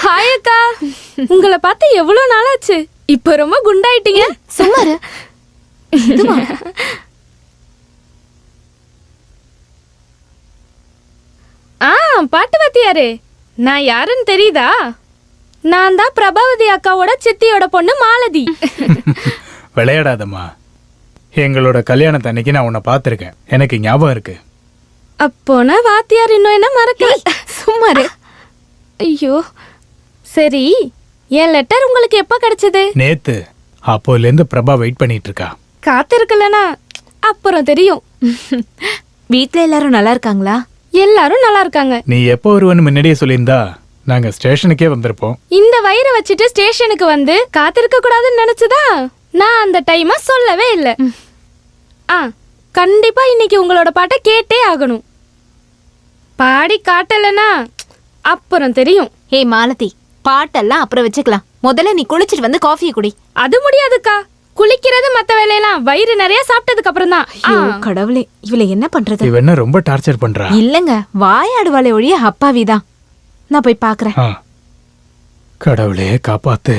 Hi அக்கா, உங்களை பார்த்து எவ்வளவு நாளாச்சு. இப்ப ரொம்ப குண்டாயிட்டீங்க. சும்மாரு. பாட்டு வாத்தியாரே, நான் யாருன்னு தெரியுதா? நான் தான் பிரபாவதி அக்காவோட சித்தியோட பொண்ணு மாலதி. விளையாடாதம்மா, எங்களோட கல்யாணத்து அன்னைக்கு நான் உன்னை பார்த்துருக்கேன், எனக்கு ஞாபகம் இருக்கு. அப்போனா வாத்தியார் இன்னும் என்ன மறக்கல. சும்மாரு. ஐயோ, சரி, என் லெட்டர் உங்களுக்கு எப்ப கிடைச்சது? நேத்து. அப்போல இருந்து பிரபா வெயிட் பண்ணிட்டு இருக்கா. காத்திருக்கலனா அப்புறம் தெரியும். வீட்ல எல்லாரும் நல்லா இருக்காங்களா? எல்லாரும் நல்லா இருக்காங்க. நீ எப்போ வருவன்னு முன்னாடியே சொல்லியிருந்தா நாங்க ஸ்டேஷனுக்கே வந்திருப்போம். இந்த வயிறை வச்சுட்டு ஸ்டேஷனுக்கு வந்து காத்திருக்க கூடாதுன்னு நினைச்சுதா நான் அந்த டைமா சொல்லவே இல்லை. கண்டிப்பா இன்னைக்கு உங்களோட பாட்டை கேட்டே ஆகணும். பாடி காட்டலனா அப்புறம் தெரியும். ஹே மாலதி, பாட்டெல்லாம் அப்புறம் வச்சுக்கலாம். முதல்ல நீ குளிச்சிட்டு வந்து காஃபியை குடி. அது முடியாதுக்கா. குளிக்கிறது மத்த வேலையெல்லாம் வயிறு நிறைய சாப்பிட்டதுக்கு அப்புறம் தான். கடவுளே, இவளை என்ன பண்றது? இவ என்ன ரொம்ப டார்ச்சர் பண்றா? இல்லங்க, வாயாடுவாளே ஒழிய அப்பாவிதான். நான் போய் பாக்குறேன். கடவுளே காப்பாத்து.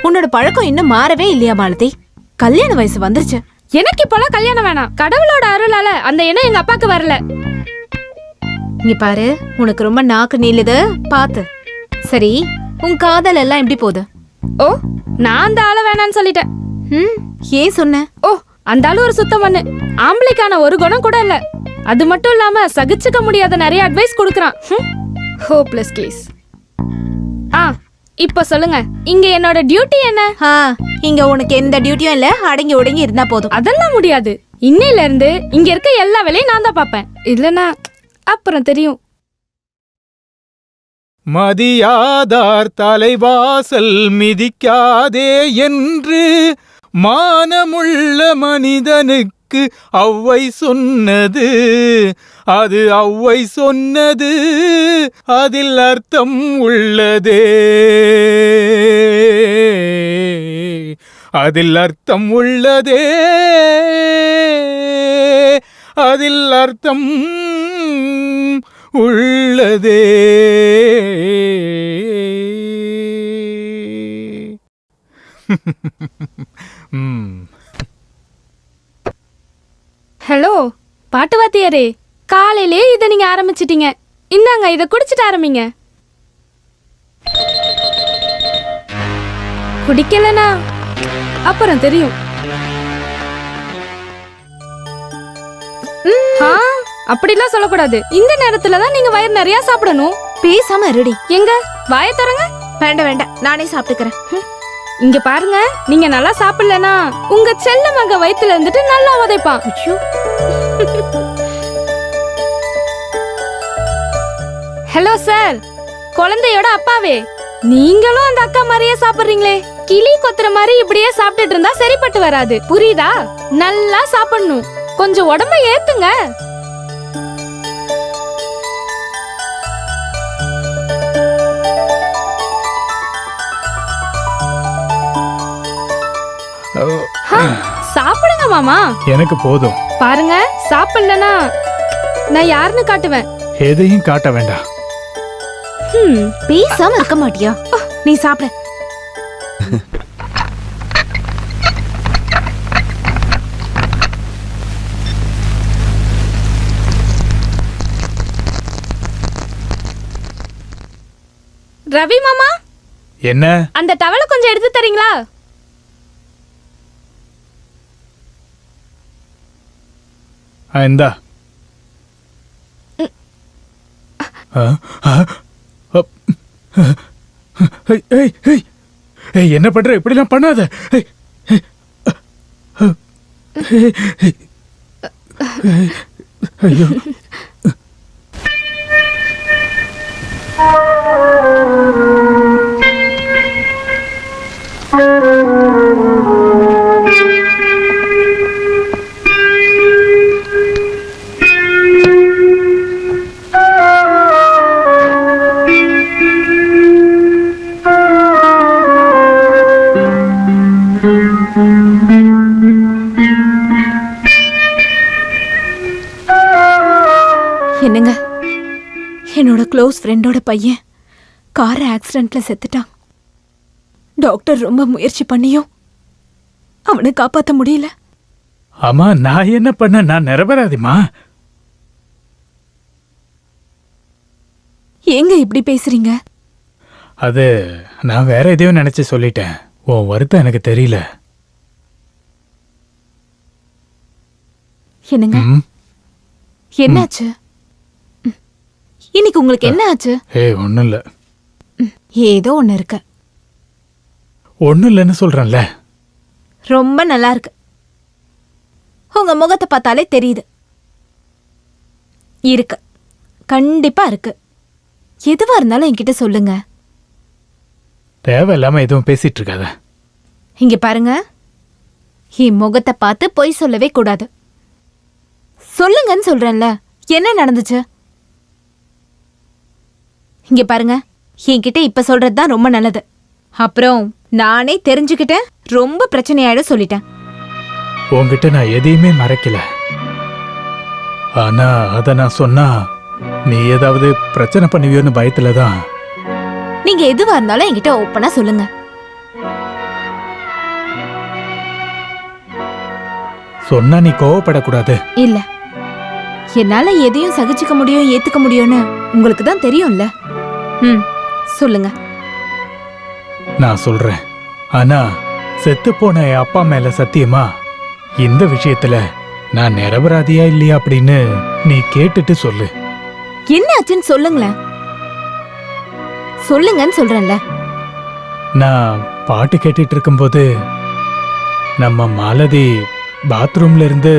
உன்னோட பழக்கம் இன்னும் மாறவே இல்லையா மாலதி? கல்யாண வயசு வந்துருச்சு. எனக்கு இப்பெல்லாம் கல்யாணம் வேணாம். கடவுளோட அருளால அந்த எண்ணம் எங்க அப்பாக்கு வரல. இங்க பாரு, உனக்கு ரொம்ப நாக்கு நீளுது, பாத்து. சரி, உன் காதல் எல்லாம் எப்படி போகுது? ஓ, நான் அந்த ஆளை வேணான்னு சொல்லிட்டேன். ஏன் சொன்ன? ஓ, அந்த ஆளு ஒரு சுத்தம் பண்ணு. ஆம்பளைக்கான ஒரு குணம் கூட இல்ல. அது மட்டும் இல்லாம சகிச்சுக்க முடியாத நிறைய அட்வைஸ் கொடுக்கறான். Hopeless case. இப்ப சொல்லுங்க, இங்க என்னோட டியூட்டி என்ன? இங்க உனக்கு எந்த டியூட்டியும் இல்ல, அடங்கி ஒடுங்கி இருந்தா போதும். அதெல்லாம் முடியாது. இன்னையில இருந்து இங்க இருக்க எல்லா வேலையும் நான் தான் பாப்பேன். இல்லனா அப்புறம் தெரியும். மதியாதார் தலைவாசல் மிதிக்காதே என்று மானமுள்ள மனிதனுக்கு ஔவை சொன்னது. அது ஔவை சொன்னது, அதில் அர்த்தம் உள்ளதே. அதில் அர்த்தம் உள்ளதே. அதில் அர்த்தம் உள்ளதே. ஹலோ பாட்டு வாத்தியாரே, காலையிலே இதை நீங்க ஆரம்பிச்சிட்டீங்க. இந்தாங்க, இதை குடிச்சிட்டு ஆரம்பிங்க. குடிக்கலனா அப்புறம் தெரியும். அப்படிலாம் சொல்லக்கூடாது. இந்த நேரத்துல தான் நீங்க வயிறு நிறைய சாப்பிடணும். பேசாம இருடி. எங்க வாயை தரங்க. வேண்டாம் வேண்டாம், நானே சாப்பிட்டுக்கிறேன். இங்க பாருங்க, நீங்க நல்லா சாப்பிடலனா உங்க செல்ல மக வயித்துல இருந்துட்டு நல்லா உதைப்பான். ஹலோ சார், குழந்தையோட அப்பாவே, நீங்களும் அந்த அக்கா மாதிரியே சாப்பிடுறீங்களே. கிளி கொத்துற மாதிரி இப்படியே சாப்பிட்டுட்டு இருந்தா சரிப்பட்டு வராது, புரியுதா? நல்லா சாப்பிடணும். கொஞ்சம் உடம்ப ஏத்துங்க. சாப்பிடுங்க மாமா. எனக்கு போதும். பாருங்க, சாப்பிடலனா நான் யாருன்னு காட்டுவேன். எதையும் காட்ட வேண்டாம். பேசாம இருக்க மாட்டியா? நீ சாப்பிட. ரவி மாமா, என்ன? அந்த டவலை கொஞ்சம் எடுத்து தரீங்களா? இந்தா. என்ன பண்ற? இப்படிலாம் பண்ணாத. ஐயோ. என்னங்க, என்னோட க்ளோஸ் ஃப்ரெண்டோட பையன் கார் ஆக்சிடென்ட்ல செத்துட்டான். டாக்டர் ரொம்ப முயற்சி பண்ணியும் அவனை காப்பாற்ற முடியல. அம்மா, நான் என்ன பண்ண? நான் நிரபராதிமா. ஏங்க இப்படி பேசுறீங்க? அது நான் வேற எதையோ நினைச்சு சொல்லிட்டேன். உன் வருத்தம் எனக்கு தெரியல. என்னங்க, ம். என்னாச்சு? இன்னைக்கு உங்களுக்கு என்ன ஆச்சு? ஒன்றும் இல்லை. ஏதோ ஒண்ணு இருக்கு. ஒன்றும் இல்லைன்னு சொல்கிறேன்ல. ரொம்ப நல்லா இருக்கு. உங்க முகத்தை பார்த்தாலே தெரியுது. இருக்கு, கண்டிப்பா இருக்கு. எதுவா இருந்தாலும் என்கிட்ட சொல்லுங்க. தேவையில்லாமல் எதுவும் பேசிட்டு இருக்காத. இங்க பாருங்க, என் முகத்தை பார்த்து பொய் சொல்லவே கூடாது. சொல்லுங்கன்னு சொல்றேன்ல, என்ன நடந்துச்சு? இங்க பாருங்க, என்கிட்ட இப்ப சொல்றதுதான் ரொம்ப நல்லது. அப்புறம் நானே தெரிஞ்சுக்கிட்டேன், ரொம்ப பிரச்சனையாயிடும் சொல்லிட்டேன். உன்கிட்ட நான் எதையுமே மறைக்கல. ஆனா அதை நான் சொன்னா நீ ஏதாவது பிரச்சனை பண்ணுவியோன்னு பயத்துல தான். நீங்க எதுவா இருந்தாலும் என்கிட்ட ஓப்பனா சொல்லுங்க. சொன்னா நீ கோவப்படக்கூடாது. இல்ல, என்னால எதையும் சகிச்சுக்க முடியும், ஏத்துக்க முடியும்னு உங்களுக்கு தான் தெரியும்ல. சொல்லுங்க. நான் சொல்றேன். ஆனா செத்து போன என் அப்பா மேல சத்தியமா இந்த விஷயத்துல நான் நிரபராதியா இல்லையா அப்படின்னு நீ கேட்டுட்டு சொல்லு. என்ன ஆச்சுன்னு சொல்லுங்களேன். சொல்லுங்கன்னு சொல்றேன்ல. நான் பாட்டு கேட்டுட்டு இருக்கும்போது நம்ம மாலதி பாத்ரூம்ல இருந்து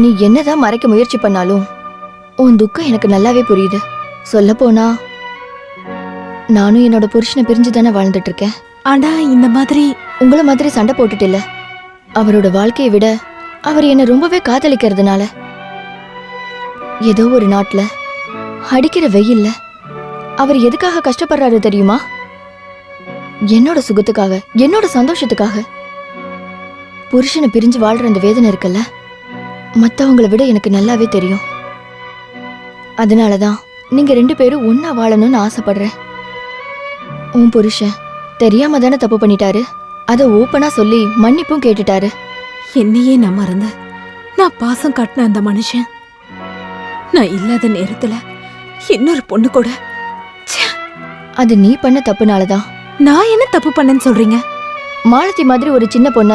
நீ என்னதான் மறைக்க முயற்சி பண்ணாலும் உன் துக்கம் எனக்கு நல்லாவே புரியுது. சொல்ல போனா நானும் என்னோட புருஷனை பிரிஞ்சு தானே வாழ்ந்துட்டு இருக்கேன். ஆனா இந்த மாதிரி உங்களை மாதிரி சண்டை போட்டுட்டு இல்ல. அவரோட வாழ்க்கையை விட அவர் என்னை ரொம்பவே காதலிக்கிறதுனால ஏதோ ஒரு நாட்டுல அடிக்கிற வெயில்ல அவர் எதுக்காக கஷ்டப்படுறாரு தெரியுமா? என்னோட சுகத்துக்காக, என்னோட சந்தோஷத்துக்காக. புருஷனை பிரிஞ்சு வாழ்ற அந்த வேதனை இருக்குல்ல, மற்றவங்களை விட எனக்கு நல்லாவே தெரியும். அதனாலதான் நீங்க 2 பேரும் ஒன்னா வாழணும்னு ஆசைப்படுறேன். உன் புருஷன் தெரியாம தானே தப்பு பண்ணிட்டாரு. அதை ஓப்பனா சொல்லி மன்னிப்பும் கேட்டுட்டாரு. என்னையே நான் மறந்த, நான் பாசம் காட்டின அந்த மனுஷன் நான் இல்லாத நேரத்துல இன்னொரு பொண்ணு கூட. ச்சே, அது நீ பண்ண தப்புனாலதான். நான் என்ன தப்பு பண்ணேன்னு சொல்றீங்க? மாலதி மாதிரி ஒரு சின்ன பொண்ண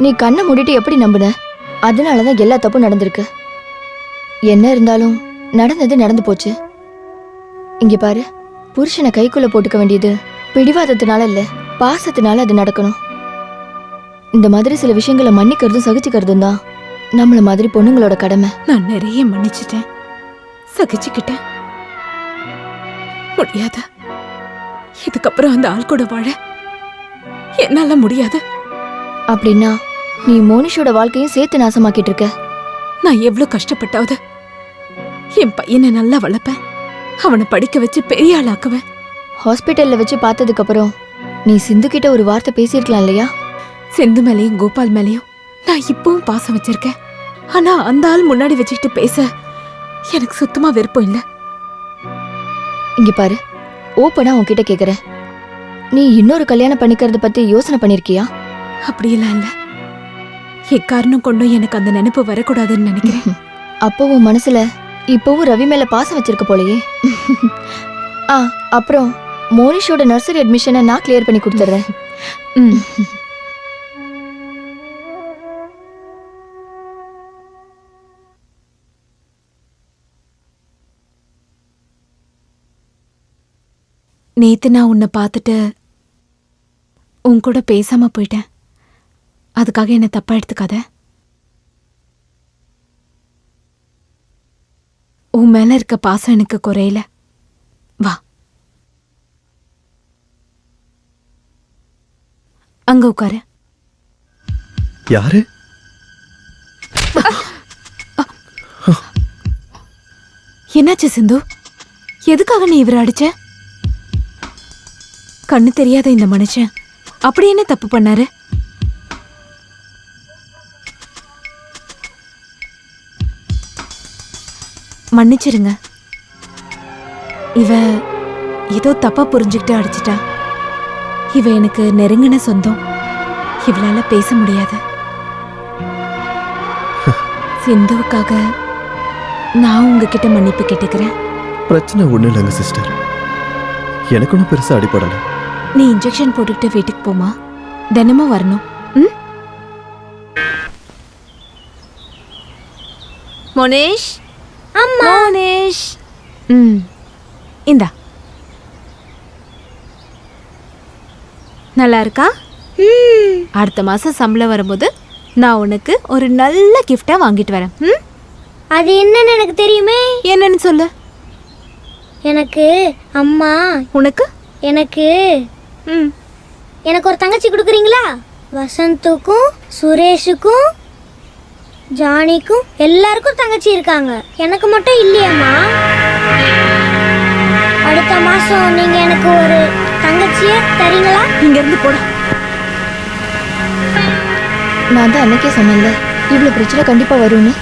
நீ கண்ணை மூடிட்டு எப்படி நம்புன? அதனாலதான் எல்லா தப்பும் நடந்திருக்கு. என்ன இருந்தாலும் நடந்தது நடந்து போச்சு. இங்க பாரு, புருஷனை கைக்குள்ள போட்டுக்க வேண்டியது பிடிவாதத்தினால இல்ல, பாசத்தினால அது நடக்கணும். இந்த மாதிரி சில விஷயங்களை மன்னிக்கிறதும் சகிச்சுக்கிறதும் தான் நம்மள மாதிரி பொண்ணுங்களோட கடமை. நான் நிறைய மன்னிச்சிட்டேன், சகிச்சுக்கிட்டேன். முடியாது, இதுக்கப்புறம் அந்த ஆள் கூட வாழ என்னால முடியாது. அப்படின்னா நீ மோனிஷோட வாழ்க்கையும் சேர்த்து நாசமாக்கிட்டு இருக்க. நான் எவ்வளவு கஷ்டப்பட்டாவது என் பையனை நல்லா வளர்ப்பேன், அவனை படிக்க வச்சு பெரிய ஆளாக்குவேன். ஹாஸ்பிட்டல்ல வச்சு பார்த்ததுக்கு அப்புறம் நீ சிந்து கிட்ட ஒரு வார்த்தை பேசியிருக்கலாம் இல்லையா? சிந்து மேலையும் கோபால் மேலையும் நான் இப்பவும் பாசம் வச்சிருக்கேன். ஆனா அந்த ஆள் முன்னாடி வச்சுக்கிட்டு பேச எனக்கு சுத்தமா விருப்பம் இல்ல. இங்க பாரு, ஓப்பனா உன்கிட்ட கேக்குறேன். நீ இன்னொரு கல்யாணம் பண்ணிக்கிறத பத்தி யோசனை பண்ணிருக்கியா? அப்படியெல்லாம் இல்ல. எக்காரணம் கொண்டும் எனக்கு அந்த நினைப்பு வரக்கூடாதுன்னு நினைக்கிறேன். அப்போ உன் மனசுல இப்பவும் ரவி மேல பாசம் வச்சிருக்க போலயே. அப்புறம் மோனிஷோட நர்சரி அட்மிஷனை நான் கிளியர் பண்ணி கொடுத்துட்றேன். நேத்து நான் உன்னை பார்த்துட்டு உன் கூட பேசாம போயிட்டேன். அதுக்காக என்ன தப்பா எடுத்துக்காத. உன் மேல இருக்க பாசம் எனக்கு குறையல. வா, அங்க உட்காரு. யாரு? என்னாச்சு சிந்து? எதுக்காக நீ இவரை அடிச்ச? கண்ணு தெரியாத இந்த மனுஷன் அப்படி என்ன தப்பு பண்ணாரு? மன்னிச்சிருங்க. இவ ஏதோ தப்பா புரிஞ்சுக்கிட்டு அடிச்சிட்டா. இவ எனக்கு நெருங்கின சொந்தம். இவளால பேச முடியாது. சிந்துவுக்காக நான் உங்ககிட்ட மன்னிப்பு கேட்டுக்கிறேன். பிரச்சனை ஒண்ணு இல்லைங்க சிஸ்டர். எனக்கு ஒன்றும் பெருசா அடிபடல. நீ இன்ஜெக்ஷன் போட்டுக்கிட்டு வீட்டுக்கு போமா. தினமும் வரணும். ம்? மோனேஷ், அம்மா. மோனேஷ். ம், இந்தா. நல்லா இருக்கா? அடுத்த மாசம் சம்பளம் வரும்போது நான் உனக்கு ஒரு நல்ல கிஃப்டா வாங்கிட்டு வரேன். ம்? அது என்னன்னு எனக்கு தெரியுமே. என்னன்னு சொல்லு. எனக்கு அம்மா உனக்கு? எனக்கு ம், எனக்கு ஒரு தங்கச்சி கொடுக்குறீங்களா? வசந்துக்கும் சுரேஷுக்கும் ஜானிக்கும் எல்லாருக்கும் தங்கச்சி இருக்காங்க. எனக்கு மட்டும் இல்லையாம்மா? அடுத்த மாசம் நீங்க எனக்கு ஒரு தங்கச்சிய தரீங்களா? இங்க இருந்து போட. நான் தான் அன்னைக்கே சொன்னேன்ல இவ்வளவு பிரச்சனை கண்டிப்பா வரும்னு.